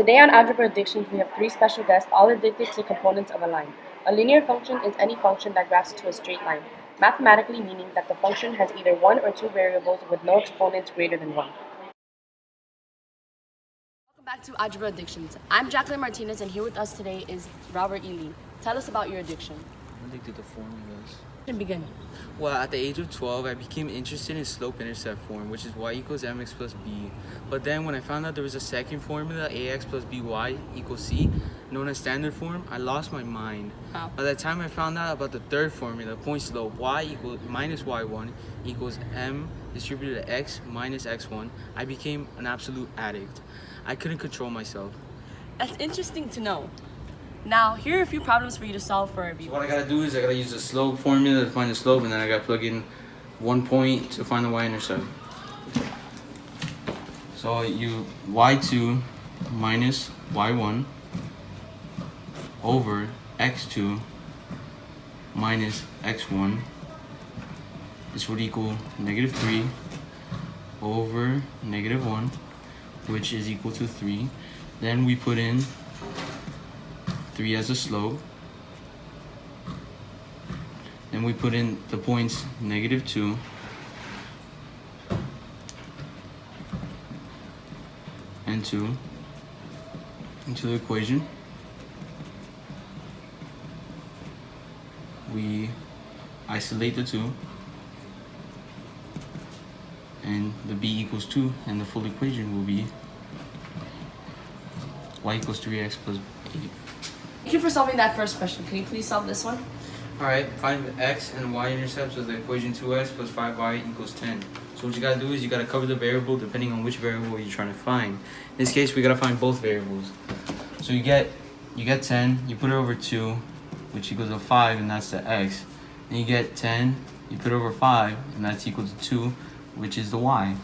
Today on Algebra Addiction, we have three special guests, all addicted to components of a line. A linear function is any function that graphs to a straight line, mathematically meaning that the function has either one or two variables with no exponents greater than 1. Welcome back to Algebra Addictions. I'm Jacqueline Martinez, and here with us today is Robert E. Lee. Tell us about your addiction. I'm addicted to formulas. Begin. Well, at the age of 12, I became interested in slope-intercept form, which is y equals mx plus b. But then when I found out there was a second formula, ax plus by equals c, known as standard form, I lost my mind. Wow. By the time I found out about the third formula, point slope, y equals minus y1 equals m distributed to x minus x1, I became an absolute addict. I couldn't control myself. That's interesting to know. Now, here are a few problems for you to solve for our So viewers. what I gotta do is I gotta use the slope formula to find the slope, and then I gotta plug in 1 point to find the y-intercept. So you y2 minus y1 over x2 minus x1. This would equal negative 3 over negative 1, which is equal to 3. Then we put in 3 as a slope. Then we put in the points negative 2 and 2 into the equation. We isolate the 2 and the b equals 2, and the full equation will be y equals 3x plus 8. Thank you for solving that first question. Can you please solve this one? Alright, find the x and y intercepts of the equation 2x plus 5y equals 10. So what you gotta do is you gotta cover the variable depending on which variable you're trying to find. In this case, we gotta find both variables. So you get 10, you put it over 2, which equals to 5, and that's the x. Then you get 10, you put it over 5, and that's equal to 2, which is the y.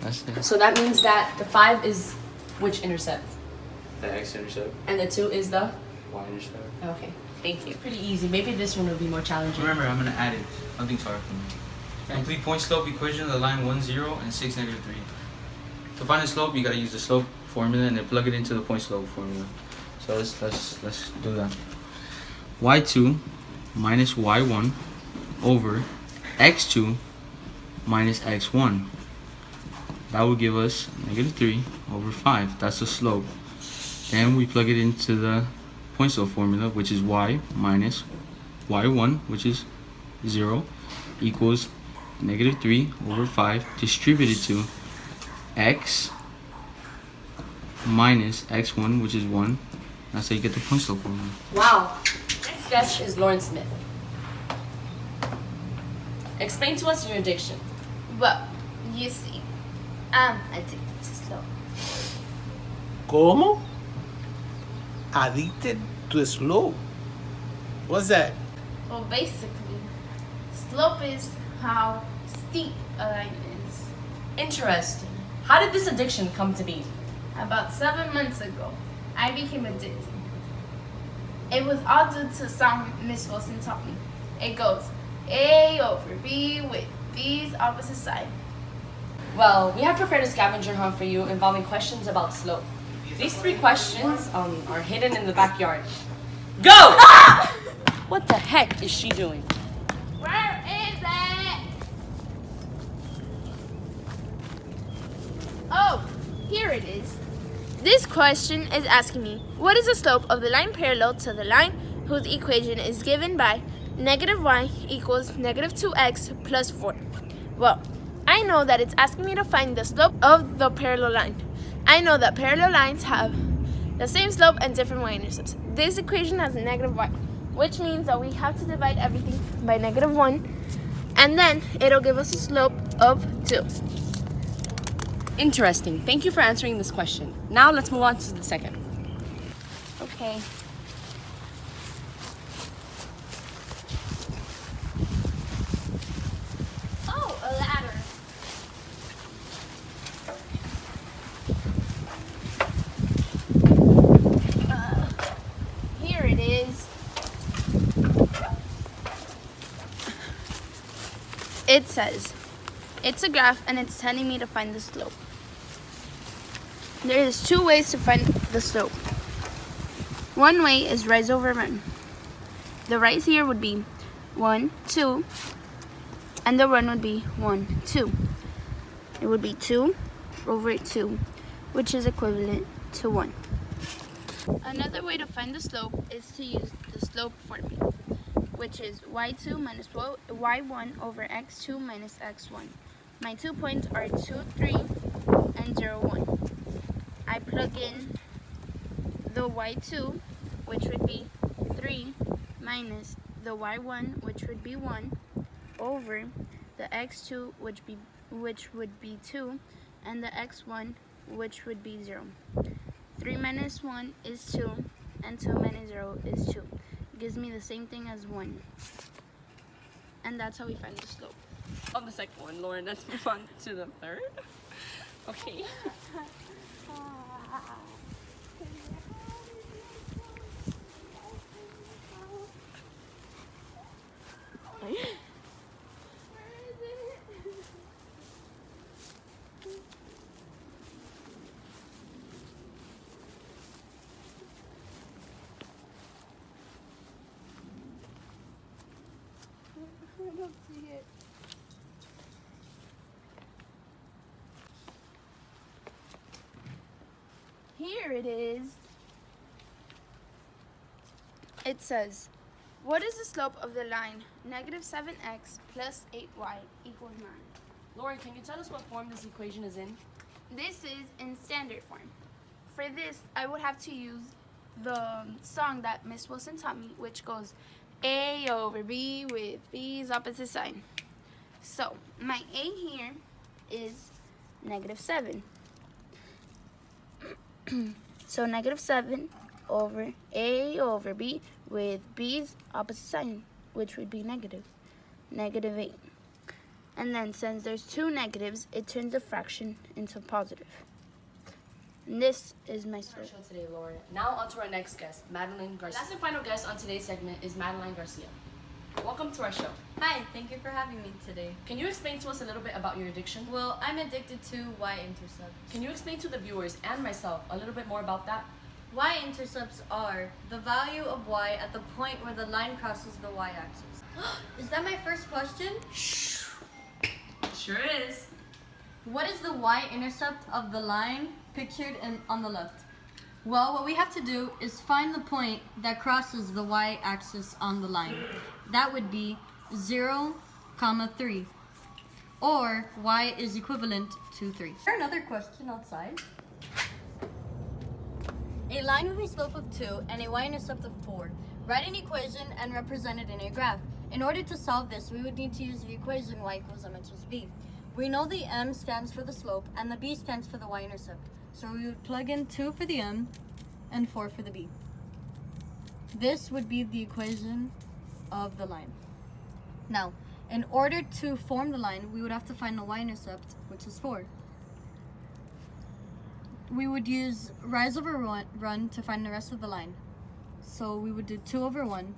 That's it. So that means that the 5 is which intercept? The x-intercept, And the 2 is the? y-intercept. Okay, thank you. Pretty easy. Maybe this one will be more challenging. Remember, I'm gonna add it. Nothing's hard for me. Complete point slope equation of the line 1, 0 and 6, negative 3. To find the slope, you gotta use the slope formula and then plug it into the point slope formula. So let's do that. y2 minus y1 over x2 minus x1. That will give us negative 3 over 5. That's the slope. Then we plug it into the point slope formula, which is y minus y1, which is 0, equals negative 3 over 5 distributed to x minus x1, which is 1. That's how you get the point slope formula. Wow. Next guest is Lauren Smith. Explain to us your addiction. Well, you see, I'm addicted to slope. ¿Cómo? Addicted to slope? What's that? Well, basically, slope is how steep a line is. Interesting. How did this addiction come to be? About 7 months ago, I became addicted. It was all due to a song Miss Wilson taught me. It goes A over B with B's opposite side. Well, we have prepared a scavenger hunt for you involving questions about slope. These 3 questions are hidden in the backyard. Go! What the heck is she doing? Where is it? Oh, here it is. This question is asking me, what is the slope of the line parallel to the line whose equation is given by negative y equals negative 2x plus 4? Well, I know that it's asking me to find the slope of the parallel line. I know that parallel lines have the same slope and different y-intercepts. This equation has a negative y, which means that we have to divide everything by negative 1, and then it'll give us a slope of 2. Interesting. Thank you for answering this question. Now let's move on to the second. Okay. Oh, a ladder. Here it is. It says, it's a graph and it's telling me to find the slope. There is two ways to find the slope. One way is rise over run. The rise here would be 1, 2, and the run would be 1, 2. It would be 2 over 2, which is equivalent to 1. Another way to find the slope is to use the slope formula, which is y2 minus y1 over x2 minus x1. My 2 points are 2, 3, and 0, 1. I plug in the y2, which would be 3, minus the y1, which would be 1, over the x2, which would be 2, and the x1, which would be 0. 3 minus 1 is 2, and 2 minus 0 is 2. It gives me the same thing as 1. And that's how we find the slope. On the second one, Lauren, let's move on to the third. Okay. I don't see it. Here it is. It says, what is the slope of the line negative 7x plus 8y equals 9? Lauren, can you tell us what form this equation is in? This is in standard form. For this, I would have to use the song that Miss Wilson taught me, which goes A over B with B's opposite sign. So, my A here is negative 7. So, negative 7 over A over B with B's opposite sign, which would be negative. Negative 8. And then, since there's two negatives, it turns the fraction into positive. And this is my slope. Show today, Lauren. Now on to our next guest, Madeline Garcia. Last and final guest on today's segment is Madeline Garcia. Welcome to our show. Hi, thank you for having me today. Can you explain to us a little bit about your addiction? Well, I'm addicted to y-intercepts. Can you explain to the viewers and myself a little bit more about that? Y-intercepts are the value of y at the point where the line crosses the y-axis. Is that my first question? Sure is. What is the y-intercept of the line pictured on the left? Well, what we have to do is find the point that crosses the y-axis on the line. That would be 0, 3. Or y is equivalent to 3. Another question outside. A line with a slope of 2 and a y-intercept of 4. Write an equation and represent it in a graph. In order to solve this, we would need to use the equation y equals mx plus b. We know the m stands for the slope and the b stands for the y-intercept. So we would plug in 2 for the m and 4 for the b. This would be the equation of the line. Now, in order to form the line, we would have to find the y-intercept, which is 4. We would use rise over run to find the rest of the line. So we would do 2 over 1,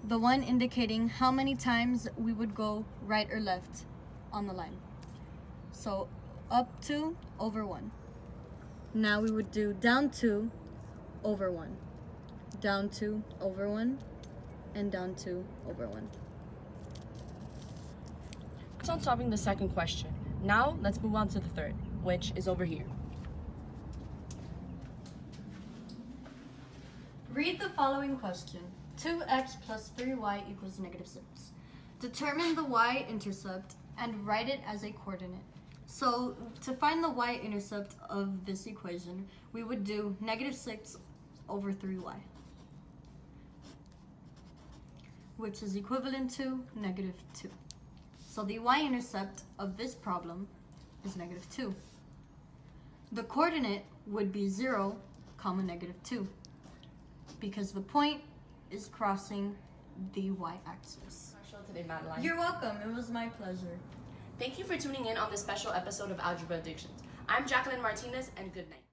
the 1 indicating how many times we would go right or left on the line. So up 2 over 1. Now we would do down 2 over 1, down 2 over 1, and down 2 over 1. That's on solving the second question. Now let's move on to the third, which is over here. Read the following question. 2x plus 3y equals negative 6. Determine the y-intercept and write it as a coordinate. So to find the y-intercept of this equation, we would do negative 6 over 3y, which is equivalent to negative 2. So the y-intercept of this problem is negative 2. The coordinate would be 0, negative 2, because the point is crossing the y-axis. Show today, Madeline. You're welcome. It was my pleasure. Thank you for tuning in on this special episode of Algebra Addictions. I'm Jacqueline Martinez, and good night.